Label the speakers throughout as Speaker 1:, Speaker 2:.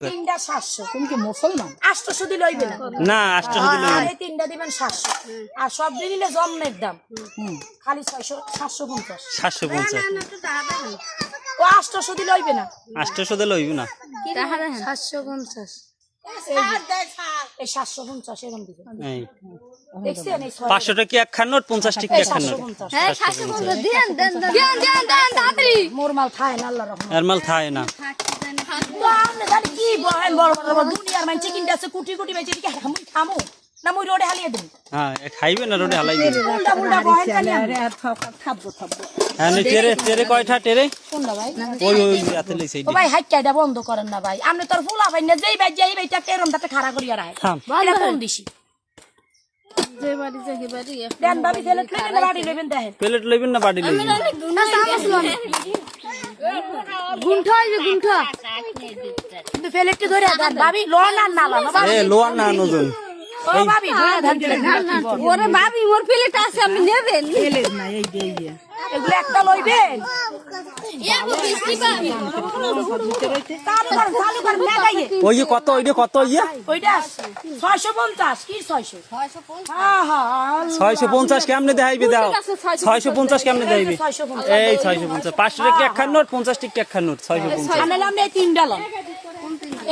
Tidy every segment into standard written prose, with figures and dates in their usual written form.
Speaker 1: তিনটা 700।
Speaker 2: তুমি কি মুসলমান?
Speaker 1: 800 দিলে হইবে না।
Speaker 3: না 800 দিলে
Speaker 1: আর এই তিনটা দিবেন 700। আর সব দিলে জন্মের দাম খালি 600 750।
Speaker 3: 750
Speaker 1: ও 800 দিলে হইবে না।
Speaker 3: 800 দিলে হইব না।
Speaker 1: 750 এই 750 এরকম দিবেন।
Speaker 3: এই
Speaker 1: দেখছেন এই
Speaker 3: 500 টাকা এক খান নোট 50 টাকা এক খান নোট
Speaker 1: 750।
Speaker 2: হ্যাঁ 750 দেন তাড়াতাড়ি।
Speaker 1: মোর মাল খায় না আল্লাহর রহমত।
Speaker 3: এর মাল থাকে না।
Speaker 1: আপনি জানি কি বলেন বড় বড় দুনিয়ার মানছে কিনতে আছে কোটি কোটি বেচে কি খামু না মুই রোডে হালিয়ে দেব।
Speaker 3: হ্যাঁ খাইবে না রোডে হালাই দিবে।
Speaker 1: উল্টা উল্টা বহেন জানি
Speaker 2: থাকবো
Speaker 3: হ্যাঁ টেরে টেরে কয়টা টেরে
Speaker 1: কোনটা ভাই?
Speaker 3: ওই রাতে লইছে
Speaker 1: ও ভাই হাইটাইটা বন্ধ করেন না ভাই। আপনি তোর ফুলা ভাই না যেই ভাই যেই ভাইটা কেরম তাতে খাড়া করিয়া রাখে।
Speaker 3: থাম
Speaker 1: এটা কোন দিছি?
Speaker 2: যে বাড়ি যে বাড়ি
Speaker 1: দেন ভাবি ছেলে লইবেন না বাড়ি লইবেন দেখেন।
Speaker 3: প্লেট লইবেন না বাড়ি লইবেন?
Speaker 2: গুন্ঠা হইবে গুন্ঠা।
Speaker 1: কিন্তু ফেলেটটি ধরে দেন ভাবি লোন আর না লোন ভাবি।
Speaker 3: এ লোয়ার না নজন।
Speaker 1: ও ভাবি ধরে দেন।
Speaker 2: ওরে ভাবি মোর প্লেট আছে আপনি নেবেন। প্লেট না এই দেই
Speaker 1: এগুলো একটা লইবেন। চালু কর মেগাইয়ে।
Speaker 3: ওই যে কত ওইটা কত ইয়া
Speaker 1: ওইটা 650 কি 600? হ্যাঁ হ্যাঁ
Speaker 3: 650 কেমনে দেখাইবে দাও 650 কেমনে দেখাইবে
Speaker 1: 650
Speaker 3: এই 650 500 টাকা এক খান নোট 50 টাকা এক খান নোট 650
Speaker 1: আনলাম আমরা এই তিনটা লন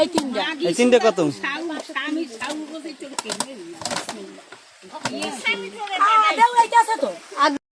Speaker 1: এই তিনটা
Speaker 3: এই তিনটে কত
Speaker 1: দেও এইটা আছে তো